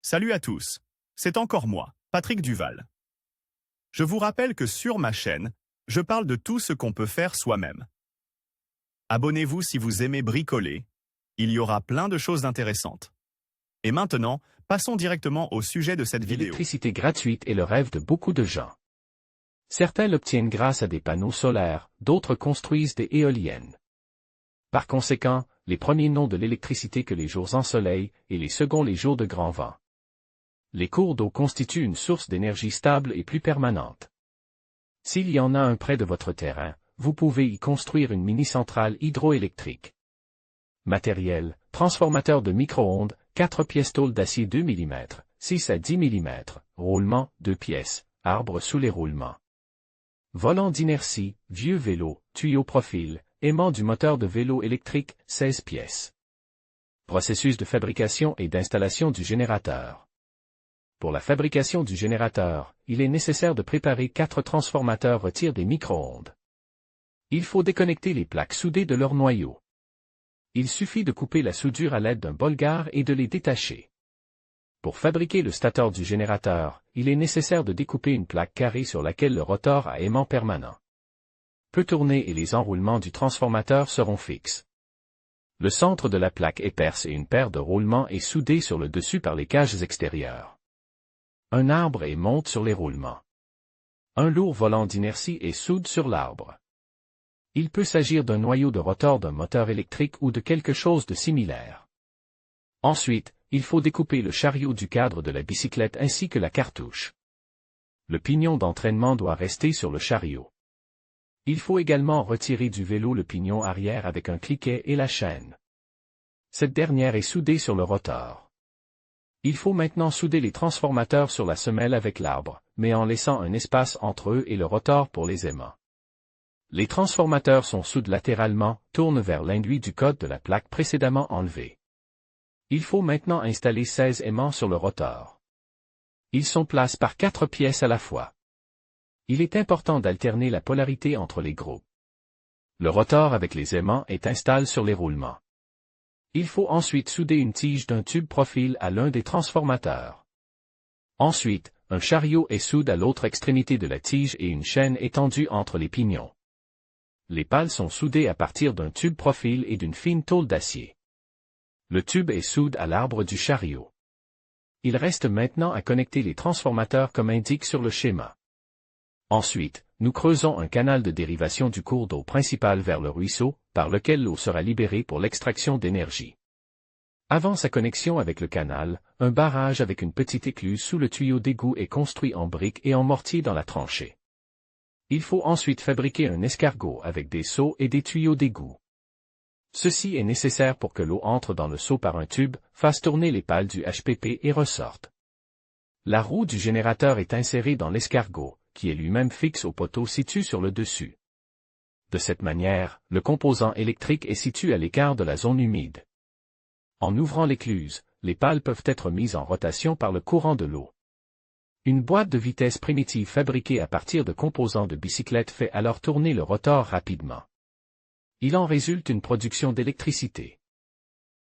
Salut à tous, c'est encore moi, Patrick Duval. Je vous rappelle que sur ma chaîne, je parle de tout ce qu'on peut faire soi-même. Abonnez-vous si vous aimez bricoler, il y aura plein de choses intéressantes. Et maintenant, passons directement au sujet de cette vidéo. L'électricité gratuite est le rêve de beaucoup de gens. Certains l'obtiennent grâce à des panneaux solaires, d'autres construisent des éoliennes. Par conséquent, les premiers n'ont de l'électricité que les jours ensoleillés et les seconds les jours de grand vent. Les cours d'eau constituent une source d'énergie stable et plus permanente. S'il y en a un près de votre terrain, vous pouvez y construire une mini-centrale hydroélectrique. Matériel, transformateur de micro-ondes, 4 pièces tôle d'acier 2 mm, 6 à 10 mm, roulement, 2 pièces, arbre sous les roulements. Volant d'inertie, vieux vélo, tuyau profil, aimant du moteur de vélo électrique, 16 pièces. Processus de fabrication et d'installation du générateur. Pour la fabrication du générateur, il est nécessaire de préparer 4 transformateurs retire des micro-ondes. Il faut déconnecter les plaques soudées de leur noyau. Il suffit de couper la soudure à l'aide d'un bolgar et de les détacher. Pour fabriquer le stateur du générateur, il est nécessaire de découper une plaque carrée sur laquelle le rotor à aimant permanent peut tourner et les enroulements du transformateur seront fixes. Le centre de la plaque est percé et une paire de roulements est soudée sur le dessus par les cages extérieures. Un arbre est monte sur les roulements. Un lourd volant d'inertie est soude sur l'arbre. Il peut s'agir d'un noyau de rotor d'un moteur électrique ou de quelque chose de similaire. Ensuite, il faut découper le chariot du cadre de la bicyclette ainsi que la cartouche. Le pignon d'entraînement doit rester sur le chariot. Il faut également retirer du vélo le pignon arrière avec un cliquet et la chaîne. Cette dernière est soudée sur le rotor. Il faut maintenant souder les transformateurs sur la semelle avec l'arbre, mais en laissant un espace entre eux et le rotor pour les aimants. Les transformateurs sont soudés latéralement, tournent vers l'induit du code de la plaque précédemment enlevée. Il faut maintenant installer 16 aimants sur le rotor. Ils sont placés par 4 pièces à la fois. Il est important d'alterner la polarité entre les groupes. Le rotor avec les aimants est installé sur les roulements. Il faut ensuite souder une tige d'un tube profil à l'un des transformateurs. Ensuite, un chariot est soudé à l'autre extrémité de la tige et une chaîne est tendue entre les pignons. Les pales sont soudées à partir d'un tube profil et d'une fine tôle d'acier. Le tube est soudé à l'arbre du chariot. Il reste maintenant à connecter les transformateurs comme indique sur le schéma. Ensuite, nous creusons un canal de dérivation du cours d'eau principal vers le ruisseau, par lequel l'eau sera libérée pour l'extraction d'énergie. Avant sa connexion avec le canal, un barrage avec une petite écluse sous le tuyau d'égout est construit en briques et en mortier dans la tranchée. Il faut ensuite fabriquer un escargot avec des seaux et des tuyaux d'égout. Ceci est nécessaire pour que l'eau entre dans le seau par un tube, fasse tourner les pales du HPP et ressorte. La roue du générateur est insérée dans l'escargot, qui est lui-même fixe au poteau situé sur le dessus. De cette manière, le composant électrique est situé à l'écart de la zone humide. En ouvrant l'écluse, les pales peuvent être mises en rotation par le courant de l'eau. Une boîte de vitesse primitive fabriquée à partir de composants de bicyclette fait alors tourner le rotor rapidement. Il en résulte une production d'électricité.